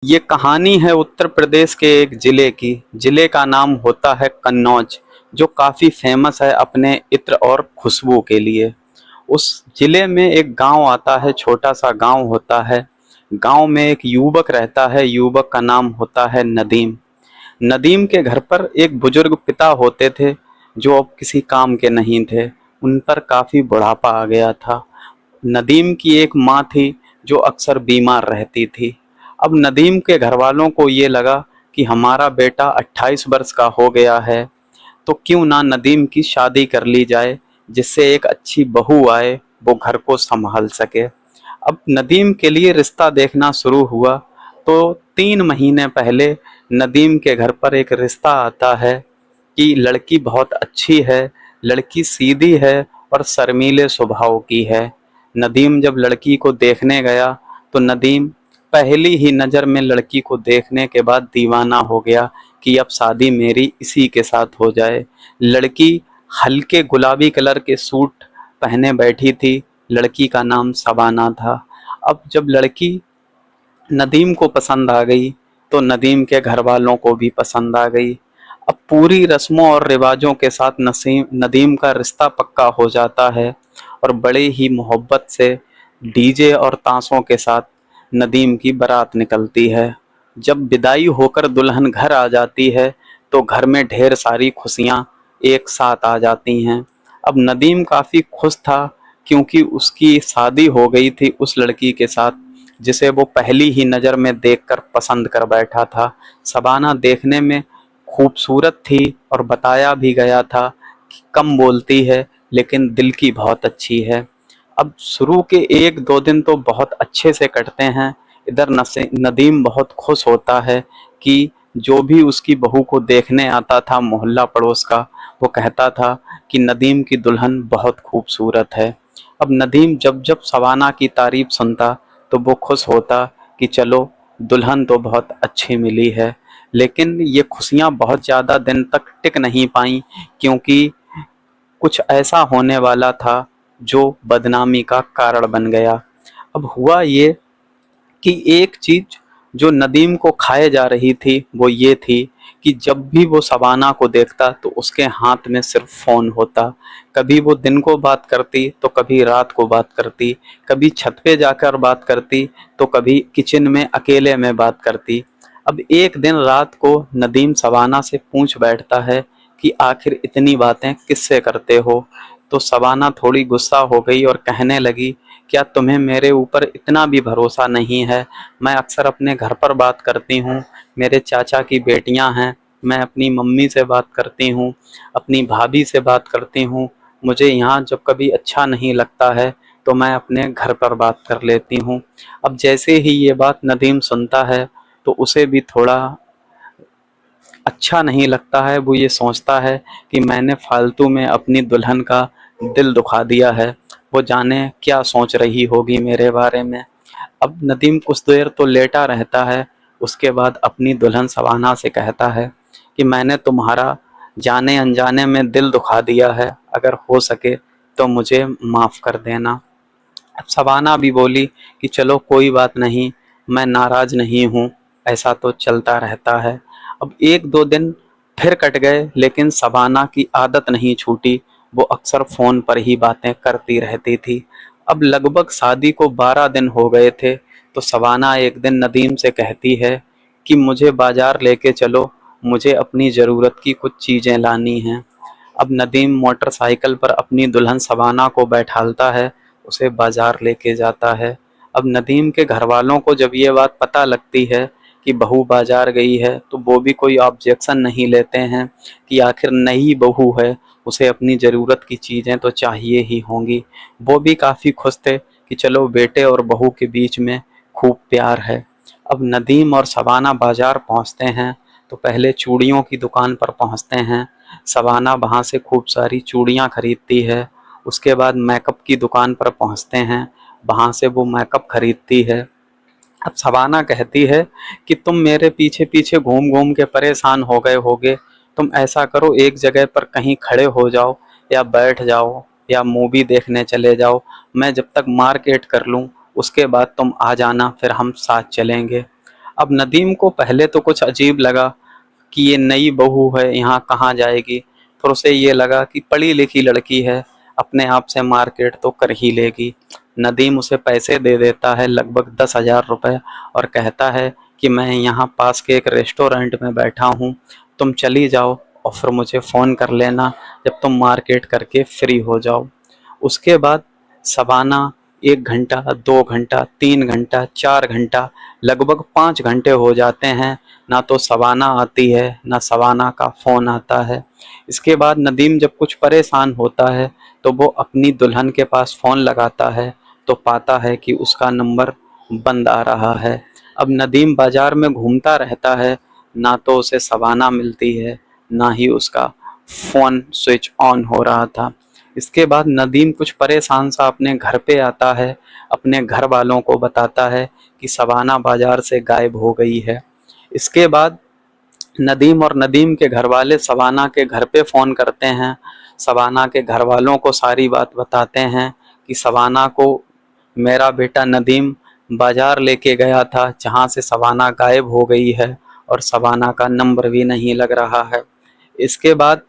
ये कहानी है उत्तर प्रदेश के एक जिले की। जिले का नाम होता है कन्नौज, जो काफ़ी फेमस है अपने इत्र और खुशबू के लिए। उस जिले में एक गांव आता है, छोटा सा गांव होता है। गांव में एक युवक रहता है, युवक का नाम होता है नदीम। नदीम के घर पर एक बुजुर्ग पिता होते थे, जो अब किसी काम के नहीं थे। उन पर काफ़ी बुढ़ापा आ गया था। नदीम की एक माँ थी, जो अक्सर बीमार रहती थी। अब नदीम के घर वालों को ये लगा कि हमारा बेटा 28 वर्ष का हो गया है, तो क्यों ना नदीम की शादी कर ली जाए, जिससे एक अच्छी बहू आए, वो घर को संभाल सके। अब नदीम के लिए रिश्ता देखना शुरू हुआ, तो 3 महीने पहले नदीम के घर पर एक रिश्ता आता है कि लड़की बहुत अच्छी है, लड़की सीधी है और शर्मीले स्वभाव की है। नदीम जब लड़की को देखने गया, तो नदीम पहली ही नज़र में लड़की को देखने के बाद दीवाना हो गया कि अब शादी मेरी इसी के साथ हो जाए। लड़की हल्के गुलाबी कलर के सूट पहने बैठी थी। लड़की का नाम शबाना था। अब जब लड़की नदीम को पसंद आ गई, तो नदीम के घर वालों को भी पसंद आ गई। अब पूरी रस्मों और रिवाजों के साथ नसीम नदीम का रिश्ता पक्का हो जाता है और बड़े ही मोहब्बत से डीजे और ताशों के साथ नदीम की बारात निकलती है। जब विदाई होकर दुल्हन घर आ जाती है, तो घर में ढेर सारी खुशियाँ एक साथ आ जाती हैं। अब नदीम काफ़ी खुश था, क्योंकि उसकी शादी हो गई थी उस लड़की के साथ, जिसे वो पहली ही नज़र में देखकर पसंद कर बैठा था। शबाना देखने में खूबसूरत थी और बताया भी गया था कि कम बोलती है, लेकिन दिल की बहुत अच्छी है। अब शुरू के 1-2 दिन तो बहुत अच्छे से कटते हैं। इधर नसे नदीम बहुत खुश होता है कि जो भी उसकी बहू को देखने आता था मोहल्ला पड़ोस का, वो कहता था कि नदीम की दुल्हन बहुत खूबसूरत है। अब नदीम जब जब शबाना की तारीफ सुनता, तो वो खुश होता कि चलो, दुल्हन तो बहुत अच्छी मिली है। लेकिन ये खुशियाँ बहुत ज़्यादा दिन तक टिक नहीं पाईं, क्योंकि कुछ ऐसा होने वाला था जो बदनामी का कारण बन गया। अब हुआ ये कि एक चीज़ जो नदीम को खाए जा रही थी, वो ये थी कि जब भी वो शबाना को देखता, तो उसके हाथ में सिर्फ फ़ोन होता। कभी वो दिन को बात करती, तो कभी रात को बात करती, कभी छत पे जाकर बात करती, तो कभी किचन में अकेले में बात करती। अब एक दिन रात को नदीम शबाना से पूछ बैठता है कि आखिर इतनी बातें किससे करते हो? तो शबाना थोड़ी गुस्सा हो गई और कहने लगी, क्या तुम्हें मेरे ऊपर इतना भी भरोसा नहीं है? मैं अक्सर अपने घर पर बात करती हूँ, मेरे चाचा की बेटियाँ हैं, मैं अपनी मम्मी से बात करती हूँ, अपनी भाभी से बात करती हूँ। मुझे यहाँ जब कभी अच्छा नहीं लगता है, तो मैं अपने घर पर बात कर लेती हूँ। अब जैसे ही ये बात नदीम सुनता है, तो उसे भी थोड़ा अच्छा नहीं लगता है। वो ये सोचता है कि मैंने फालतू में अपनी दुल्हन का दिल दुखा दिया है, वो जाने क्या सोच रही होगी मेरे बारे में। अब नदीम कुछ देर तो लेटा रहता है, उसके बाद अपनी दुल्हन शबाना से कहता है कि मैंने तुम्हारा जाने अनजाने में दिल दुखा दिया है, अगर हो सके तो मुझे माफ़ कर देना। अब शबाना भी बोली कि चलो कोई बात नहीं, मैं नाराज़ नहीं हूँ, ऐसा तो चलता रहता है। अब 1-2 दिन फिर कट गए, लेकिन शबाना की आदत नहीं छूटी, वो अक्सर फ़ोन पर ही बातें करती रहती थी। अब लगभग शादी को 12 दिन हो गए थे, तो शबाना एक दिन नदीम से कहती है कि मुझे बाज़ार लेके चलो, मुझे अपनी ज़रूरत की कुछ चीज़ें लानी हैं। अब नदीम मोटरसाइकिल पर अपनी दुल्हन शबाना को बैठालता है, उसे बाजार लेके जाता है। अब नदीम के घर वालों को जब ये बात पता लगती है कि बहू बाजार गई है, तो वो भी कोई ऑब्जेक्शन नहीं लेते हैं कि आखिर नई बहू है, उसे अपनी ज़रूरत की चीज़ें तो चाहिए ही होंगी। वो भी काफ़ी खुश थे कि चलो, बेटे और बहू के बीच में खूब प्यार है। अब नदीम और शबाना बाजार पहुंचते हैं, तो पहले चूड़ियों की दुकान पर पहुंचते हैं। शबाना वहाँ से खूब सारी चूड़ियाँ खरीदती है। उसके बाद मेकअप की दुकान पर पहुँचते हैं, वहाँ से वो मेकअप खरीदती है। अब शबाना कहती है कि तुम मेरे पीछे पीछे घूम घूम के परेशान हो गए होगे, तुम ऐसा करो, एक जगह पर कहीं खड़े हो जाओ या बैठ जाओ या मूवी देखने चले जाओ, मैं जब तक मार्केट कर लूँ, उसके बाद तुम आ जाना, फिर हम साथ चलेंगे। अब नदीम को पहले तो कुछ अजीब लगा कि ये नई बहू है, यहाँ कहाँ जाएगी। फिर उसे ये लगा कि पढ़ी लिखी लड़की है, अपने आप से मार्केट तो कर ही लेगी। नदीम उसे पैसे दे देता है, लगभग 10,000 रुपये, और कहता है कि मैं यहाँ पास के एक रेस्टोरेंट में बैठा हूँ, तुम चली जाओ और फिर मुझे फ़ोन कर लेना जब तुम मार्केट करके फ्री हो जाओ। उसके बाद शबाना 1 घंटा, 2 घंटा, 3 घंटा, 4 घंटा, लगभग 5 घंटे हो जाते हैं, ना तो शबाना आती है ना शबाना का फ़ोन आता है। इसके बाद नदीम जब कुछ परेशान होता है तो वो अपनी दुल्हन के पास फ़ोन लगाता है तो पाता है कि उसका नंबर बंद आ रहा है। अब नदीम बाज़ार में घूमता रहता है, ना तो उसे शबाना मिलती है, ना ही उसका फ़ोन स्विच ऑन हो रहा था। इसके बाद नदीम कुछ परेशान सा अपने घर पे आता है, अपने घर वालों को बताता है कि शबाना बाज़ार से गायब हो गई है। इसके बाद नदीम और नदीम के घर वाले शबाना के घर पे फ़ोन करते हैं, शबाना के घर वालों को सारी बात बताते हैं कि शबाना को मेरा बेटा नदीम बाज़ार लेके गया था, जहाँ से शबाना गायब हो गई है और शबाना का नंबर भी नहीं लग रहा है। इसके बाद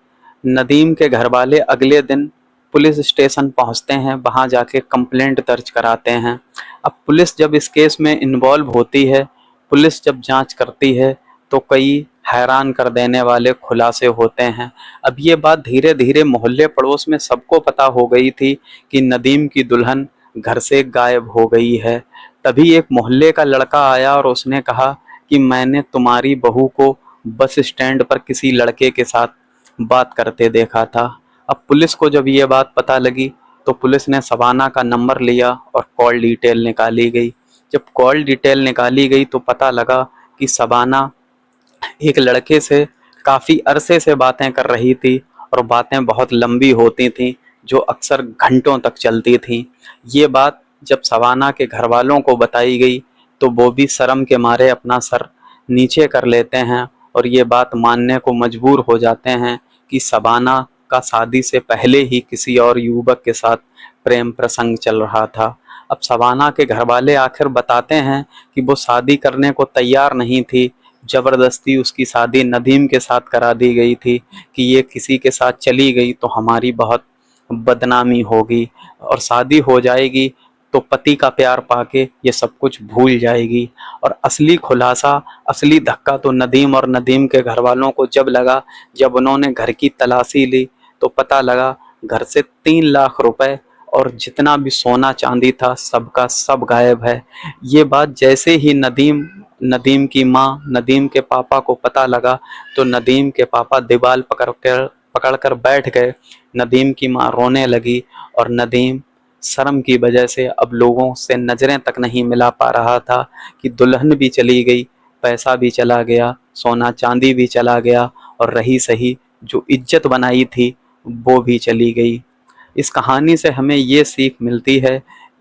नदीम के घर वाले अगले दिन पुलिस स्टेशन पहुंचते हैं, वहां जाके कंप्लेंट दर्ज कराते हैं। अब पुलिस जब इस केस में इन्वॉल्व होती है, पुलिस जब जांच करती है, तो कई हैरान कर देने वाले खुलासे होते हैं। अब ये बात धीरे धीरे मोहल्ले पड़ोस में सबको पता हो गई थी कि नदीम की दुल्हन घर से गायब हो गई है। तभी एक मोहल्ले का लड़का आया और उसने कहा कि मैंने तुम्हारी बहू को बस स्टैंड पर किसी लड़के के साथ बात करते देखा था। अब पुलिस को जब ये बात पता लगी तो पुलिस ने शबाना का नंबर लिया और कॉल डिटेल निकाली गई। जब कॉल डिटेल निकाली गई तो पता लगा कि शबाना एक लड़के से काफ़ी अरसे से बातें कर रही थी और बातें बहुत लंबी होती थीं, जो अक्सर घंटों तक चलती थीं। ये बात जब शबाना के घर वालों को बताई गई तो वो भी शर्म के मारे अपना सर नीचे कर लेते हैं और ये बात मानने को मजबूर हो जाते हैं कि शबाना का शादी से पहले ही किसी और युवक के साथ प्रेम प्रसंग चल रहा था। अब शबाना के घर वाले आखिर बताते हैं कि वो शादी करने को तैयार नहीं थी, ज़बरदस्ती उसकी शादी नदीम के साथ करा दी गई थी कि ये किसी के साथ चली गई तो हमारी बहुत बदनामी होगी और शादी हो जाएगी तो पति का प्यार पाके ये सब कुछ भूल जाएगी। और असली खुलासा, असली धक्का तो नदीम और नदीम के घर वालों को जब लगा, जब उन्होंने घर की तलाशी ली तो पता लगा घर से 3 लाख रुपए और जितना भी सोना चांदी था सबका सब गायब है। ये बात जैसे ही नदीम, नदीम की माँ, नदीम के पापा को पता लगा तो नदीम के पापा दीवार पकड़ कर बैठ गए। नदीम की माँ रोने लगी और नदीम शर्म की वजह से अब लोगों से नज़रें तक नहीं मिला पा रहा था कि दुल्हन भी चली गई, पैसा भी चला गया, सोना चांदी भी चला गया और रही सही जो इज्जत बनाई थी वो भी चली गई। इस कहानी से हमें ये सीख मिलती है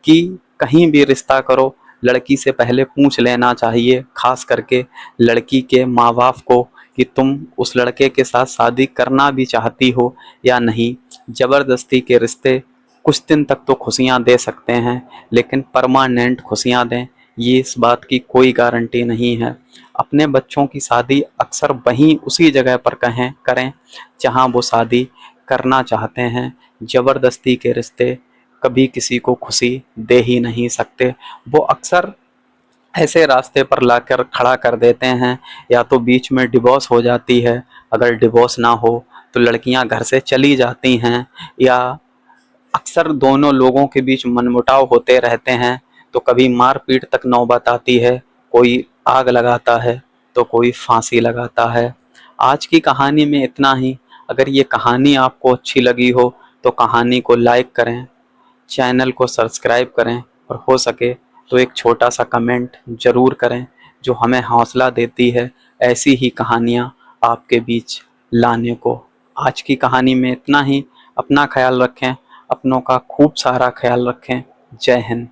कि कहीं भी रिश्ता करो, लड़की से पहले पूछ लेना चाहिए, खास करके लड़की के माँ बाप को, कि तुम उस लड़के के साथ शादी करना भी चाहती हो या नहीं। ज़बरदस्ती के रिश्ते कुछ दिन तक तो खुशियाँ दे सकते हैं, लेकिन परमानेंट खुशियाँ दें, ये इस बात की कोई गारंटी नहीं है। अपने बच्चों की शादी अक्सर वहीं उसी जगह पर करें जहाँ वो शादी करना चाहते हैं। ज़बरदस्ती के रिश्ते कभी किसी को खुशी दे ही नहीं सकते। वो अक्सर ऐसे रास्ते पर लाकर खड़ा कर देते हैं, या तो बीच में डिवोर्स हो जाती है, अगर डिवोर्स ना हो तो लड़कियां घर से चली जाती हैं, या अक्सर दोनों लोगों के बीच मनमुटाव होते रहते हैं तो कभी मारपीट तक नौबत आती है, कोई आग लगाता है तो कोई फांसी लगाता है। आज की कहानी में इतना ही। अगर ये कहानी आपको अच्छी लगी हो तो कहानी को लाइक करें, चैनल को सब्सक्राइब करें और हो सके तो एक छोटा सा कमेंट ज़रूर करें, जो हमें हौसला देती है ऐसी ही कहानियाँ आपके बीच लाने को। आज की कहानी में इतना ही। अपना ख्याल रखें, अपनों का खूब सारा ख्याल रखें। जय हिंद।